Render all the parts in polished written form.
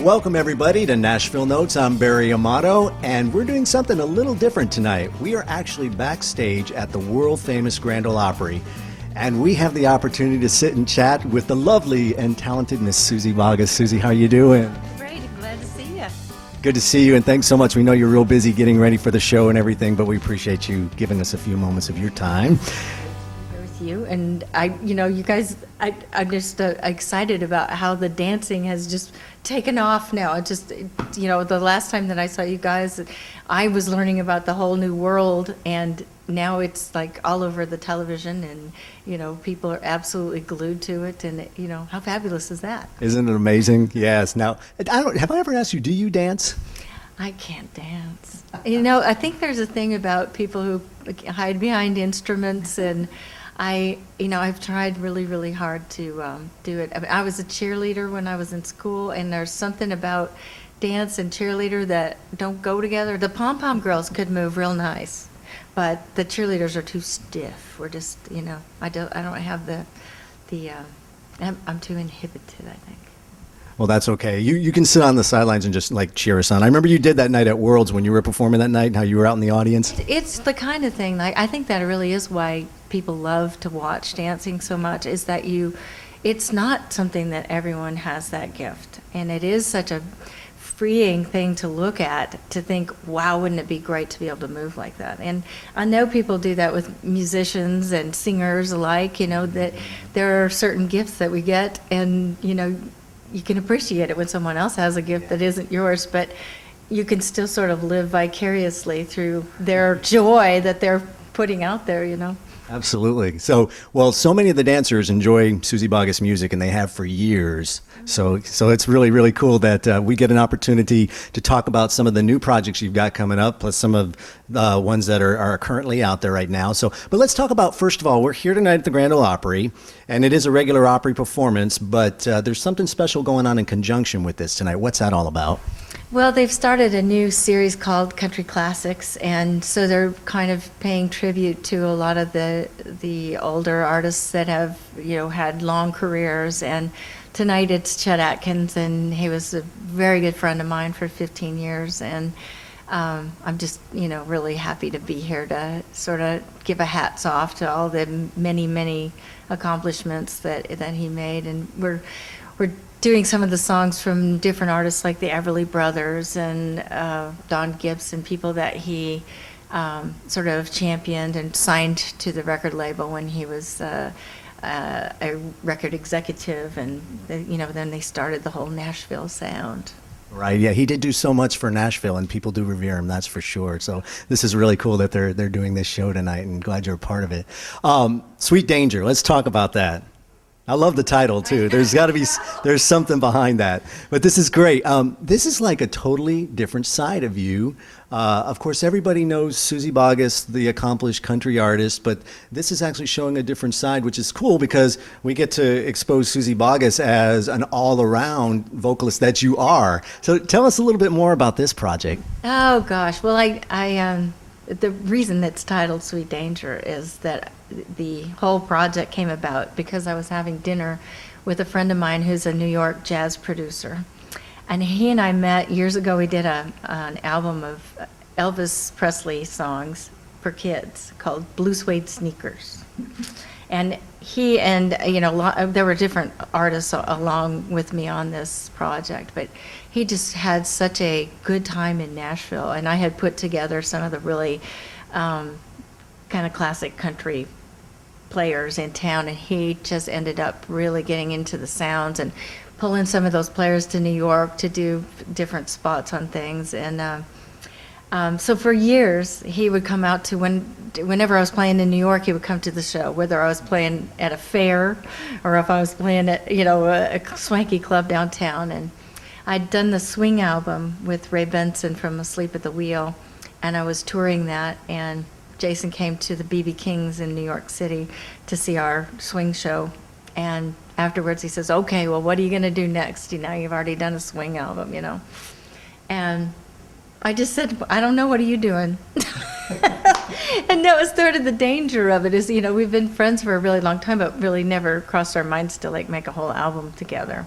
Welcome everybody to Nashville Notes. I'm Barry Amato, and we're doing something a little different tonight. We are actually backstage at the world-famous Grand Ole Opry, and we have the opportunity to sit and chat with the lovely and talented Miss Suzy Bogguss. Suzy, how are you doing? Great, glad to see you. Good to see you, and thanks so much. We know you're real busy getting ready for the show and everything, but we appreciate you giving us a few moments of your time. With you, and you guys, I'm just excited about how the dancing has just taken off now. The last time that I saw you guys, I was learning about the whole new world, and now it's like all over the television, and people are absolutely glued to it, and how fabulous is that? Isn't it amazing? Yes. Now, have I ever asked you, do you dance? I can't dance. I think there's a thing about people who hide behind instruments, and I've tried really, really hard to do it. I was a cheerleader when I was in school, and there's something about dance and cheerleader that don't go together. The pom-pom girls could move real nice, but the cheerleaders are too stiff. We're just, I don't have I'm too inhibited, I think. Well, that's okay. You can sit on the sidelines and just cheer us on. I remember you did that night at Worlds when you were performing that night, and how you were out in the audience. It's the kind of thing, I think that really is why people love to watch dancing so much, is that it's not something that everyone has that gift. And it is such a freeing thing to look at, to think, wow, wouldn't it be great to be able to move like that? And I know people do that with musicians and singers alike, that there are certain gifts that we get, and, you can appreciate it when someone else has a gift that isn't yours, but you can still sort of live vicariously through their joy that they're putting out there. Absolutely. So many of the dancers enjoy Suzy Bogguss music, and they have for years. So it's really, really cool that we get an opportunity to talk about some of the new projects you've got coming up, plus some of the ones that are currently out there right now. But let's talk about, first of all, we're here tonight at the Grand Ole Opry, and it is a regular Opry performance, but there's something special going on in conjunction with this tonight. What's that all about? Well, they've started a new series called Country Classics, and so they're kind of paying tribute to a lot of the older artists that have, had long careers. And tonight it's Chet Atkins, and he was a very good friend of mine for 15 years. And I'm just, really happy to be here to sort of give a hats off to all the many, many accomplishments that he made. And we're doing some of the songs from different artists like the Everly Brothers and Don Gibbs, and people that he sort of championed and signed to the record label when he was a record executive, and then they started the whole Nashville sound. Right, yeah, he did do so much for Nashville, and people do revere him, that's for sure. So this is really cool that they're doing this show tonight, and glad you're a part of it. Sweet Danger, let's talk about that. I love the title too. There's something behind that. But this is great. This is like a totally different side of you. Of course, everybody knows Suzy Bogguss, the accomplished country artist, but this is actually showing a different side, which is cool because we get to expose Suzy Bogguss as an all-around vocalist that you are. So tell us a little bit more about this project. Oh gosh, well, the reason it's titled Sweet Danger is that the whole project came about because I was having dinner with a friend of mine who's a New York jazz producer. And he and I met years ago. We did an album of Elvis Presley songs for kids called Blue Suede Sneakers. And he and, there were different artists along with me on this project, but he just had such a good time in Nashville. And I had put together some of the really kind of classic country players in town, and he just ended up really getting into the sounds and pulling some of those players to New York to do different spots on things. And so for years, he would come out to whenever I was playing in New York, he would come to the show, whether I was playing at a fair or if I was playing at, a swanky club downtown. And I'd done the swing album with Ray Benson from Asleep at the Wheel, and I was touring that, and Jason came to the B.B. King's in New York City to see our swing show. And afterwards he says, okay, well, what are you going to do next? You've already done a swing album, And I just said, I don't know, what are you doing? And that was sort of the danger of it, is, we've been friends for a really long time, but really never crossed our minds to make a whole album together.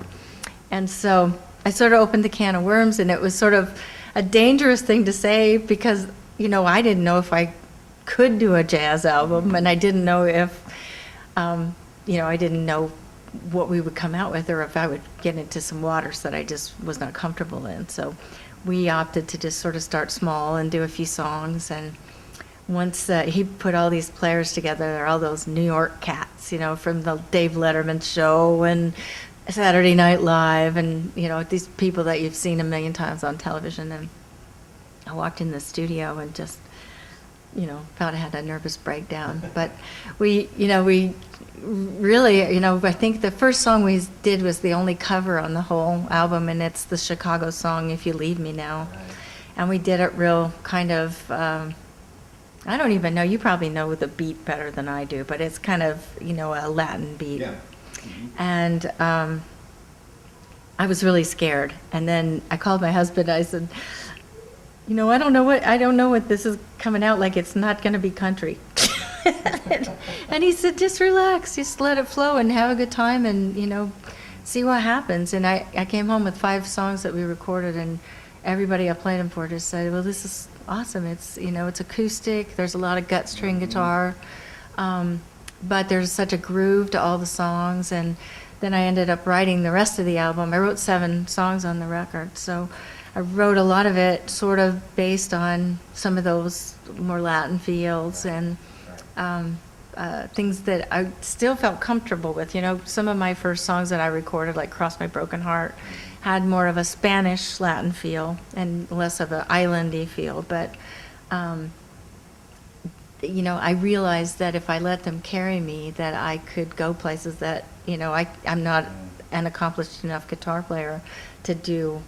And so I sort of opened the can of worms, and it was sort of a dangerous thing to say because, I didn't know if I could do a jazz album, and I didn't know if, I didn't know what we would come out with or if I would get into some waters that I just was not comfortable in. So we opted to just sort of start small and do a few songs. And once he put all these players together, all those New York cats, from the Dave Letterman show and Saturday Night Live, and these people that you've seen a million times on television. And I walked in the studio and just thought I had a nervous breakdown. But we really, I think the first song we did was the only cover on the whole album, and it's the Chicago song, If You Leave Me Now. And we did it real kind of, I don't even know, you probably know the beat better than I do, but it's kind of, a Latin beat. Yeah. And I was really scared. And then I called my husband, I said, I don't know what this is coming out like. It's not going to be country. And he said, just relax, just let it flow and have a good time and, see what happens. And I came home with 5 songs that we recorded, and everybody I played them for just said, well, this is awesome. It's, it's acoustic. There's a lot of gut string guitar. But there's such a groove to all the songs. And then I ended up writing the rest of the album. I wrote 7 songs on the record. So I wrote a lot of it sort of based on some of those more Latin feels and things that I still felt comfortable with. Some of my first songs that I recorded, like Cross My Broken Heart, had more of a Spanish Latin feel and less of an islandy feel. But, I realized that if I let them carry me, that I could go places that, I'm not an accomplished enough guitar player to do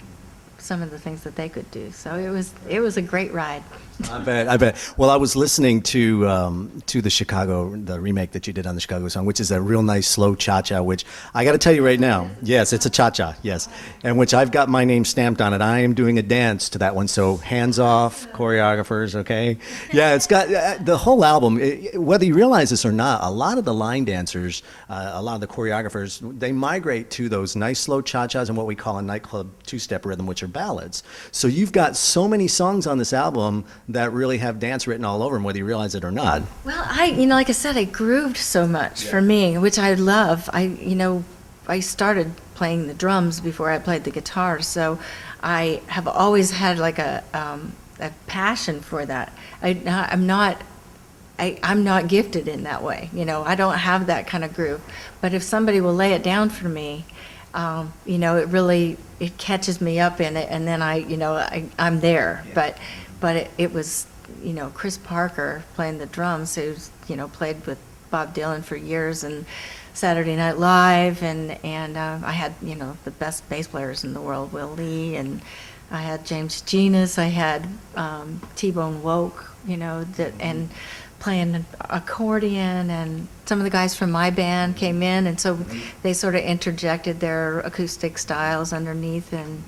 some of the things that they could do. So it was a great ride. I bet. Well, I was listening to the remake that you did on the Chicago song, which is a real nice slow cha-cha, which I got to tell you right now, yes, it's a cha-cha, yes, and which I've got my name stamped on it. I am doing a dance to that one, so hands off, choreographers, okay? Yeah, it's got the whole album, whether you realize this or not, a lot of the line dancers, a lot of the choreographers, they migrate to those nice slow cha-chas and what we call a nightclub two-step rhythm, which are ballads. So you've got so many songs on this album that really have dance written all over them, whether you realize it or not. Well, like I said, it grooved so much for me, which I love. I started playing the drums before I played the guitar, so I have always had like a passion for that. I'm not gifted in that way. I don't have that kind of groove. But if somebody will lay it down for me, it catches me up in it, and then I'm there. Yeah. But it was, Chris Parker playing the drums, who's, played with Bob Dylan for years and Saturday Night Live, and I had, the best bass players in the world, Will Lee, and I had James Genus, I had T-Bone Woke, and playing accordion, and some of the guys from my band came in, and so they sort of interjected their acoustic styles underneath, and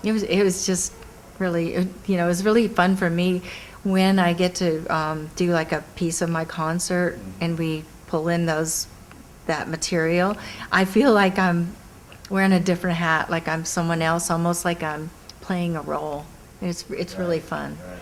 it was just really, it was really fun for me when I get to do like a piece of my concert and we pull in that material. I feel like I'm wearing a different hat, like I'm someone else, almost like I'm playing a role. It's really fun. Right.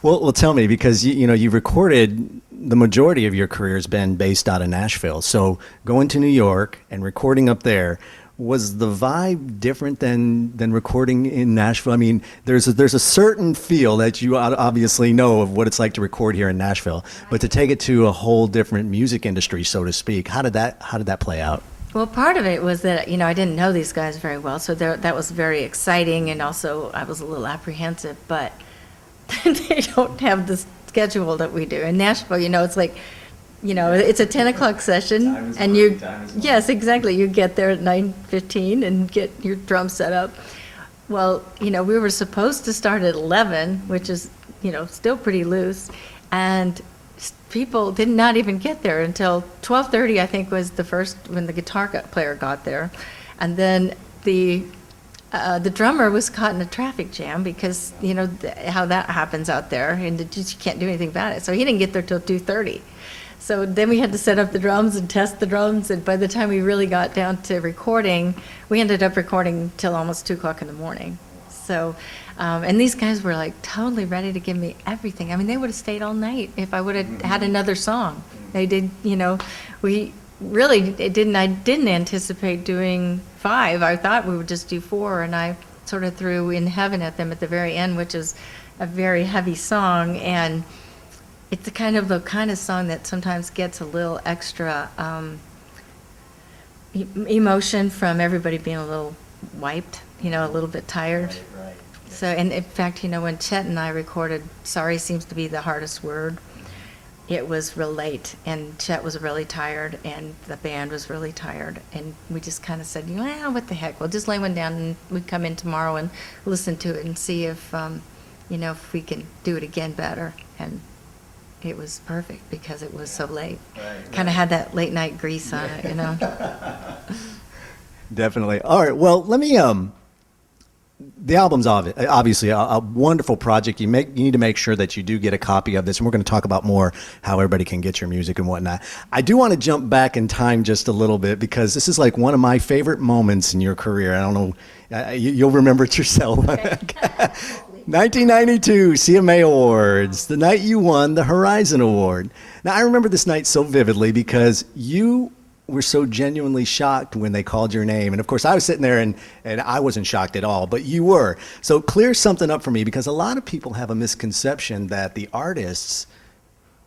Well, tell me, because you've recorded, the majority of your career has been based out of Nashville. So going to New York and recording up there, was the vibe different than recording in Nashville? I mean, there's a certain feel that you obviously know of what it's like to record here in Nashville, but to take it to a whole different music industry, so to speak, how did that play out? Well, part of it was that, I didn't know these guys very well, so that was very exciting, and also I was a little apprehensive, but they don't have the schedule that we do. In Nashville, it's like, it's a 10 o'clock session, and yes, exactly, you get there at 9:15 and get your drum set up. Well, we were supposed to start at 11, which is, still pretty loose, and people did not even get there until 12:30, I think, was the first, when the guitar player got there, and then the drummer was caught in a traffic jam because, how that happens out there, and you can't do anything about it. So he didn't get there till 2:30. So then we had to set up the drums and test the drums, and by the time we really got down to recording, we ended up recording till almost 2 o'clock in the morning. So, and these guys were like totally ready to give me everything. I mean, they would have stayed all night if I would have had another song. They did, we really I didn't anticipate doing 5. I thought we would just do 4, and I sort of threw In Heaven at them at the very end, which is a very heavy song, and it's the kind of song that sometimes gets a little extra emotion from everybody being a little wiped, a little bit tired. Right. So, and in fact, when Chet and I recorded Sorry Seems to Be the Hardest Word, it was real late, and Chet was really tired, and the band was really tired, and we just kind of said, what the heck, we'll just lay one down, and we'd come in tomorrow and listen to it and see if, if we can do it again better. And it was perfect because it was so late. Right. Kind of had that late night grease on it, Definitely. All right. Well, let me. The album's obviously a wonderful project. You need to make sure that you do get a copy of this, and we're going to talk about more how everybody can get your music and whatnot. I do want to jump back in time just a little bit because this is like one of my favorite moments in your career. I don't know, you'll remember it yourself. Okay. 1992 CMA Awards, the night you won the Horizon Award. Now, I remember this night so vividly because you were so genuinely shocked when they called your name. And of course, I was sitting there and I wasn't shocked at all, but you were. So clear something up for me, because a lot of people have a misconception that the artists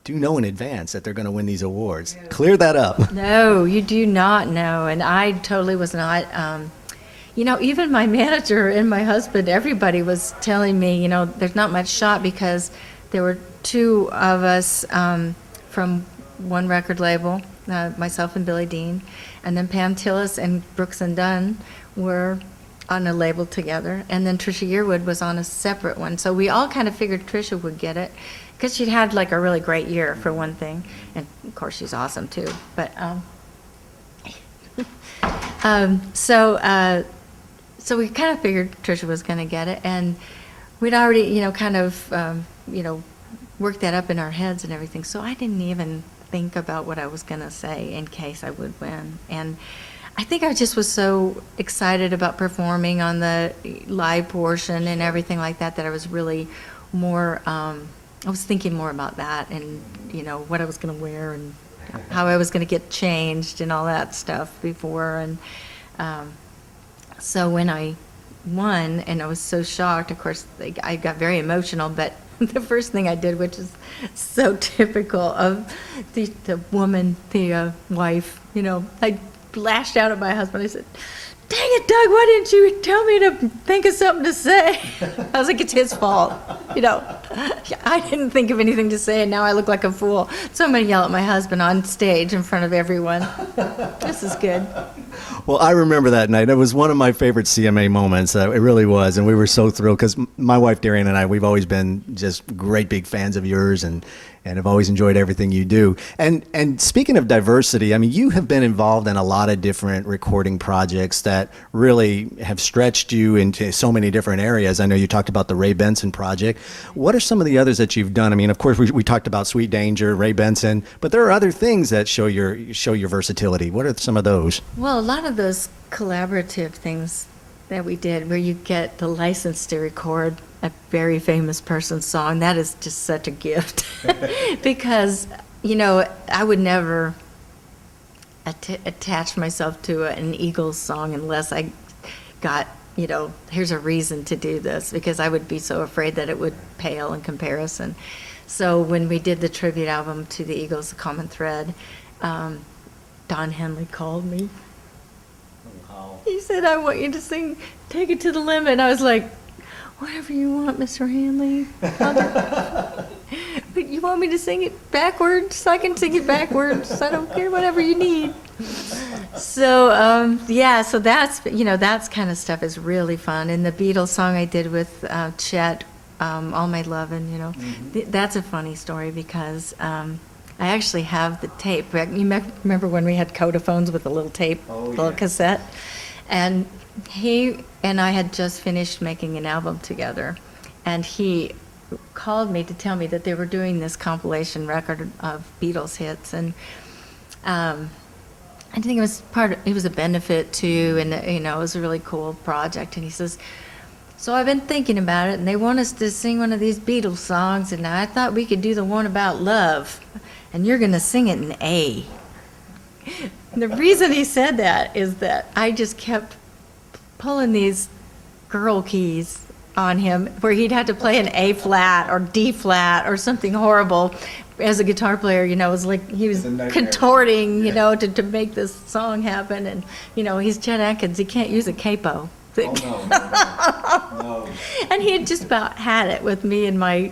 do know in advance that they're going to win these awards. No. Clear that up. No, you do not know. And I totally was not. Even my manager and my husband, everybody was telling me, there's not much shot because there were 2 of us from one record label, myself and Billy Dean, and then Pam Tillis and Brooks and Dunn were on a label together, and then Trisha Yearwood was on a separate one. So we all kind of figured Trisha would get it because she'd had like a really great year for one thing, and of course she's awesome too. But so we kind of figured Trisha was going to get it, and we'd already worked that up in our heads and everything. So I didn't even think about what I was going to say in case I would win. And I think I just was so excited about performing on the live portion and everything like that I was really more, I was thinking more about that and, what I was going to wear and how I was going to get changed and all that stuff before. And so when I won, and I was so shocked, of course, I got very emotional, but the first thing I did, which is so typical of the woman, the wife, I lashed out at my husband. I said, "Dang it, Doug, why didn't you tell me to think of something to say?" I was like, it's his fault. I didn't think of anything to say, and now I look like a fool. So I'm going to yell at my husband on stage in front of everyone. This is good. Well, I remember that night. It was one of my favorite CMA moments. It really was. And we were so thrilled because my wife, Darian, and I, we've always been just great big fans of yours and have always enjoyed everything you do. And speaking of diversity, I mean, you have been involved in a lot of different recording projects that really have stretched you into so many different areas. I know you talked about the Ray Benson project. What are some of the others that you've done? I mean, of course, we talked about Sweet Danger, Ray Benson, but there are other things that show your versatility. What are some of those? Well, a lot of those collaborative things that we did where you get the license to record a very famous person's song, that is just such a gift. Because, I would never attach myself to an Eagles song unless I got, here's a reason to do this, because I would be so afraid that it would pale in comparison. So when we did the tribute album to the Eagles, The Common Thread, Don Henley called me. He said, "I want you to sing Take It to the Limit." And I was like, "Whatever you want, Mr. Hanley." But you want me to sing it backwards? I can sing it backwards. I don't care, whatever you need. So, so that's, that's kind of stuff is really fun. And the Beatles song I did with Chet, All My Lovin', that's a funny story because I actually have the tape. You remember when we had Codaphones with a little tape, little cassette? And he and I had just finished making an album together. And he called me to tell me that they were doing this compilation record of Beatles hits, and I think it was it was a benefit too, and it was a really cool project. And he says, so I've been thinking about it, and they want us to sing one of these Beatles songs, and I thought we could do the one about love, and you're going to sing it in A. And the reason he said that is that I just kept pulling these girl keys on him, where he'd have to play an A flat or D flat or something horrible. As a guitar player, it was like he was contorting, to make this song happen. And, he's Chet Atkins. He can't use a capo. Oh, no. And he had just about had it with me and my,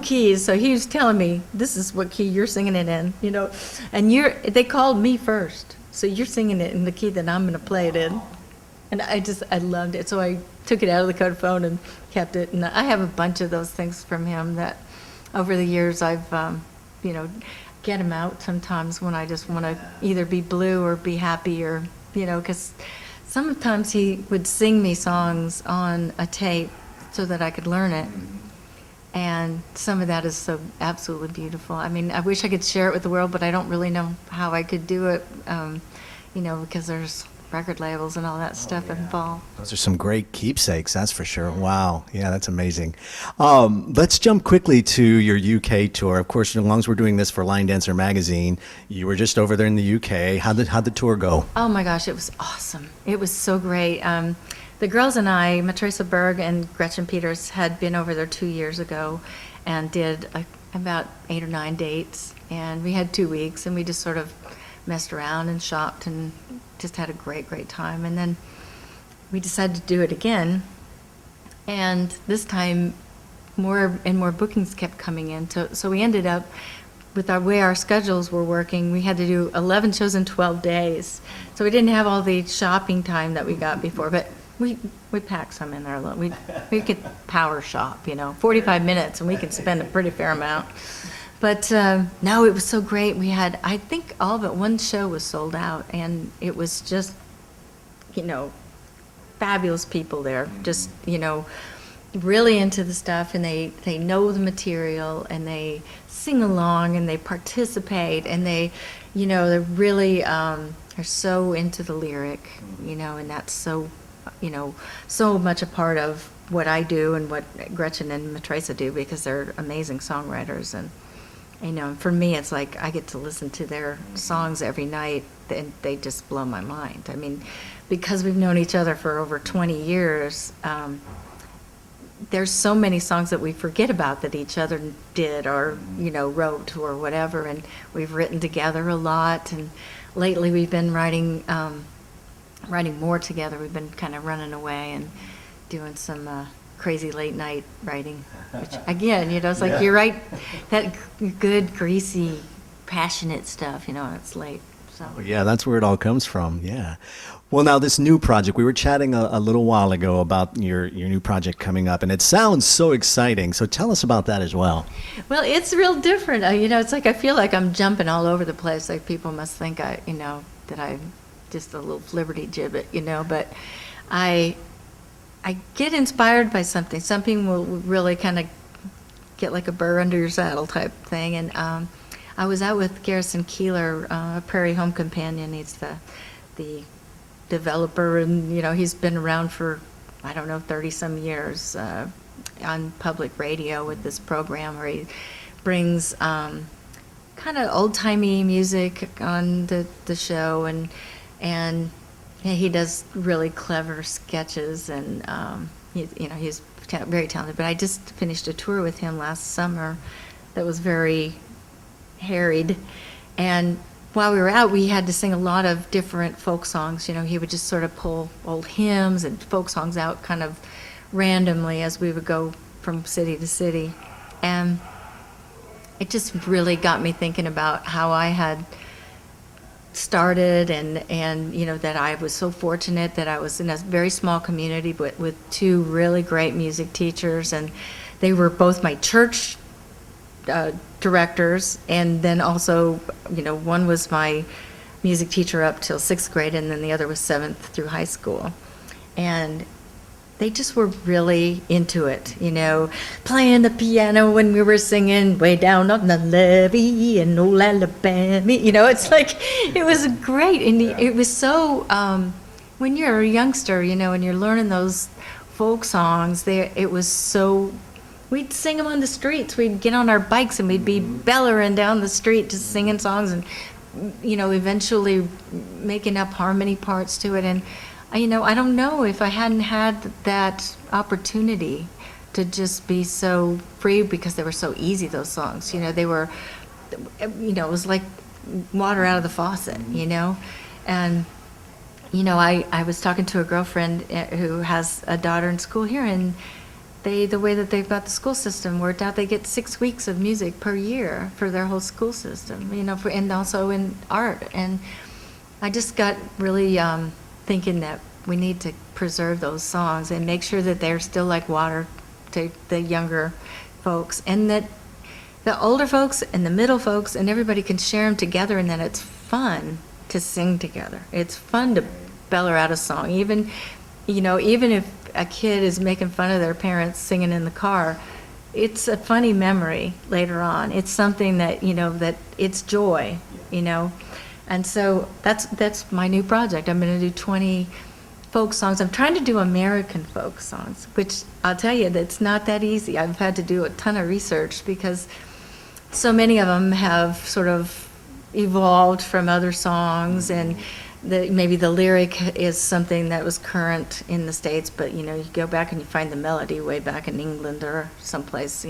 keys. So he was telling me, this is what key you're singing it in, and they called me first. So you're singing it in the key that I'm going to play it in. And I loved it. So I took it out of the code phone and kept it. And I have a bunch of those things from him that over the years I've, get him out sometimes when I just want to either be blue or be happy, or, because sometimes he would sing me songs on a tape so that I could learn it. And some of that is so absolutely beautiful. I mean, I wish I could share it with the world, but I don't really know how I could do it, because there's record labels and all that stuff involved. Those are some great keepsakes, that's for sure. Wow. Yeah, that's amazing. Let's jump quickly to your UK tour. Of course, as long as we're doing this for Line Dancer magazine, you were just over there in the UK. How'd the tour go? Oh my gosh, it was awesome. It was so great. The girls and I, Matresa Berg and Gretchen Peters, had been over there 2 years ago and did about 8 or 9 dates. And we had 2 weeks, and we just sort of messed around and shopped and just had a great time. And then we decided to do it again, and this time more and more bookings kept coming in. So we ended up, with the way our schedules were working, we had to do 11 shows in 12 days. So we didn't have all the shopping time that we got before, but we packed some in there a little. We could power shop, 45 minutes, and we could spend a pretty fair amount. But no, it was so great. We had, I think, all but one show was sold out, and it was just, fabulous people there. Just, really into the stuff, and they know the material, and they sing along, and they participate, and they, they're really are so into the lyric, and that's so, so much a part of what I do and what Gretchen and Matresa do, because they're amazing songwriters. And for me, it's like I get to listen to their songs every night, and they just blow my mind. I mean, because we've known each other for over 20 years, there's so many songs that we forget about that each other did or, wrote or whatever, and we've written together a lot. And lately we've been writing more together. We've been kind of running away and doing some crazy late night writing, which again, it's like you write that good, greasy, passionate stuff, and it's late. So yeah, that's where it all comes from. Yeah. Well, now this new project, we were chatting a little while ago about your new project coming up, and it sounds so exciting. So tell us about that as well. Well, it's real different. It's like I feel like I'm jumping all over the place. Like people must think that I'm just a little flibberty gibbet, but I get inspired by something. Something will really kind of get like a burr under your saddle type thing. And I was out with Garrison Keillor, a Prairie Home Companion. He's the developer, and he's been around for 30-some years on public radio with this program where he brings kind of old-timey music on the show, and he does really clever sketches, and he's very talented. But I just finished a tour with him last summer that was very harried, and while we were out, we had to sing a lot of different folk songs. He would just sort of pull old hymns and folk songs out kind of randomly as we would go from city to city, and it just really got me thinking about how I had started, and that I was so fortunate that I was in a very small community, but with 2 really great music teachers, and they were both my church directors, and then also one was my music teacher up till 6th grade, and then the other was 7th through high school. And they just were really into it, playing the piano when we were singing way down on the levee in old Alabama. It's like, it was great. And it was so, when you're a youngster, and you're learning those folk songs, it was so, we'd sing them on the streets. We'd get on our bikes and we'd be bellowing down the street just singing songs and, eventually making up harmony parts to it. And I don't know if I hadn't had that opportunity to just be so free, because they were so easy, those songs. They were, it was like water out of the faucet, And, I was talking to a girlfriend who has a daughter in school here, and the way that they've got the school system worked out, they get 6 weeks of music per year for their whole school system, and also in art. And I just got really thinking that we need to preserve those songs and make sure that they're still like water to the younger folks, and that the older folks and the middle folks and everybody can share them together, and that it's fun to sing together. It's fun to bellow out a song, even if a kid is making fun of their parents singing in the car. It's a funny memory later on. It's something that that it's joy, And so that's my new project. I'm going to do 20 folk songs. I'm trying to do American folk songs, which I'll tell you, that's not that easy. I've had to do a ton of research because so many of them have sort of evolved from other songs, and maybe the lyric is something that was current in the States, but you go back and you find the melody way back in England or someplace,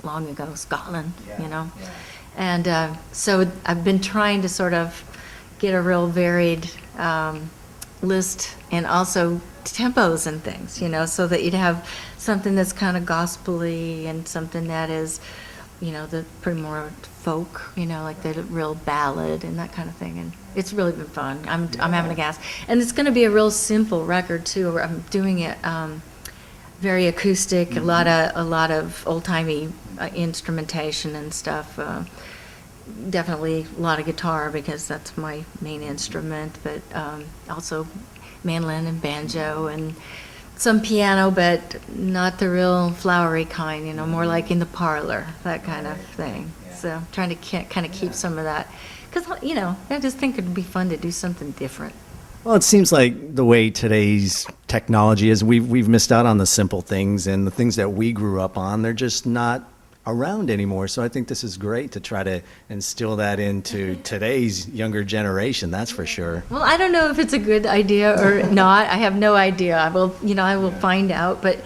long ago, Scotland, Yeah. And so I've been trying to sort of get a real varied list, and also tempos and things, so that you'd have something that's kind of gospel-y and something that is, the pretty more folk, like the real ballad and that kind of thing. And it's really been fun. I'm having a gas. And it's going to be a real simple record too. I'm doing it very acoustic, a lot of old-timey instrumentation and stuff. Definitely a lot of guitar, because that's my main instrument, but also mandolin and banjo and some piano, but not the real flowery kind, more like in the parlor, that kind of thing. So trying to kind of keep some of that, because I just think it'd be fun to do something different. Well, it seems like the way today's technology is, we've missed out on the simple things, and the things that we grew up on, they're just not around anymore. So I think this is great to try to instill that into today's younger generation, that's for sure. Well, I don't know if it's a good idea or not. I have no idea. I will find out, but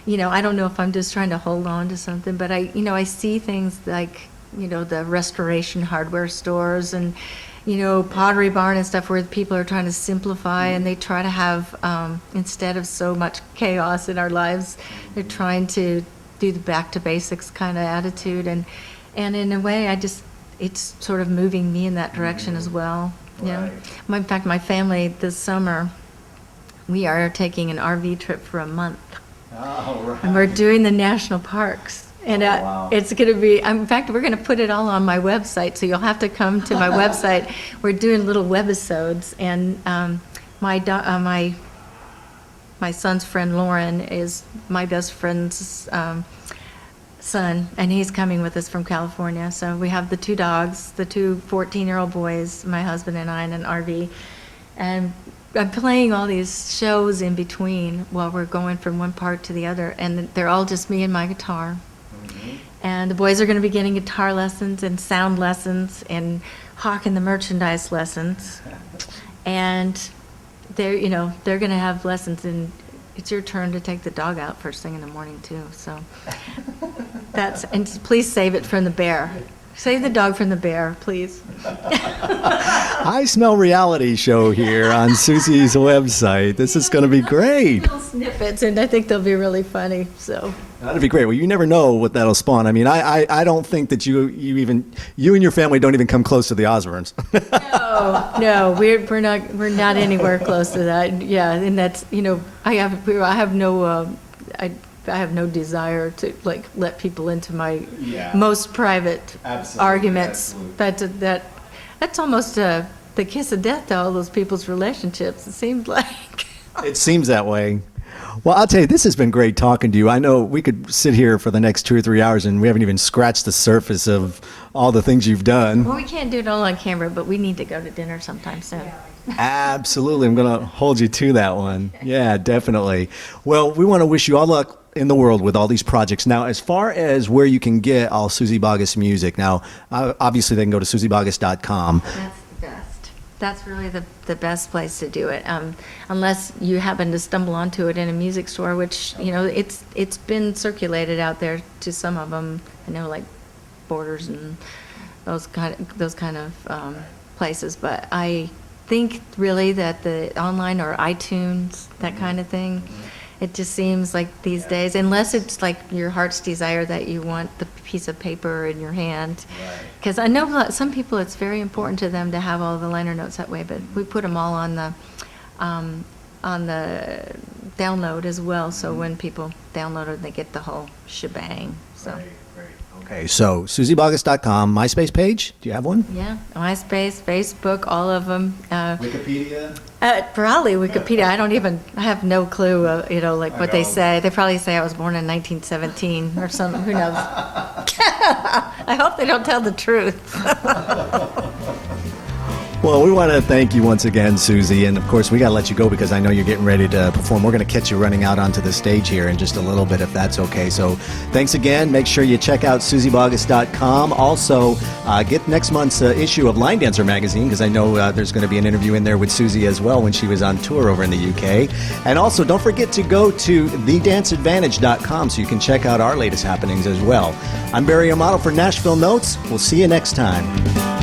I don't know if I'm just trying to hold on to something, but I see things like, the restoration hardware stores and, Pottery Barn and stuff, where people are trying to simplify, and they try to have, instead of so much chaos in our lives, they're trying to do the back to basics kind of attitude, and in a way, it's sort of moving me in that direction as well. Right. In fact, my family this summer, we are taking an RV trip for a month. Oh, right. And we're doing the national parks. And wow. It's going to be, in fact, we're going to put it all on my website, so you'll have to come to my website. We're doing little webisodes, and my son's friend Lauren is my best friend's son, and he's coming with us from California. So we have the 2 dogs, the 2 14-year-old boys, my husband and I, in an RV. And I'm playing all these shows in between while we're going from one part to the other, and they're all just me and my guitar. Mm-hmm. And the boys are going to be getting guitar lessons and sound lessons and hawking the merchandise lessons. And they're going to have lessons, and it's your turn to take the dog out first thing in the morning too. So and please save it from the bear. Save the dog from the bear, please. I smell reality show here on Suzy's website. This is going to be great. Little snippets, and I think they'll be really funny. So That'd be great. Well, you never know what that'll spawn. I mean, I don't think that you and your family don't even come close to the Osbournes. No, we're not anywhere close to that. Yeah, and that's I have no desire to let people into my most private arguments. Absolutely. That's almost the kiss of death to all those people's relationships. It seems like. It seems that way. Well, I'll tell you, this has been great talking to you. I know we could sit here for the next 2 or 3 hours and we haven't even scratched the surface of all the things you've done. Well, we can't do it all on camera, but we need to go to dinner sometime soon. Absolutely. I'm going to hold you to that one. Yeah, definitely. Well, we want to wish you all luck in the world with all these projects. Now, as far as where you can get all Suzy Bogguss music, now, obviously they can go to SuzyBogguss.com. That's the best. That's really the best place to do it, unless you happen to stumble onto it in a music store, which, you know, it's been circulated out there to some of them. I know, like Borders and those kind of places. But I think really that the online or iTunes, that kind of thing, it just seems like these days, unless it's like your heart's desire that you want the piece of paper in your hand. Because I know some people, it's very important to them to have all the liner notes that way, but we put them all on the download as well. So when people download it, they get the whole shebang. So. Okay, so SuzyBogguss.com, MySpace page, do you have one? Yeah, MySpace, Facebook, all of them. Wikipedia? Probably Wikipedia. I have no clue, like what they say. They probably say I was born in 1917 or something, who knows? I hope they don't tell the truth. Well, we want to thank you once again, Suzy, and of course we got to let you go because I know you're getting ready to perform. We're going to catch you running out onto the stage here in just a little bit, if that's okay. So thanks again. Make sure you check out SuzyBogguss.com. Also, get next month's issue of Line Dancer magazine, because I know there's going to be an interview in there with Suzy as well when she was on tour over in the UK. And also, don't forget to go to thedanceadvantage.com so you can check out our latest happenings as well. I'm Barry Amato for Nashville Notes. We'll see you next time.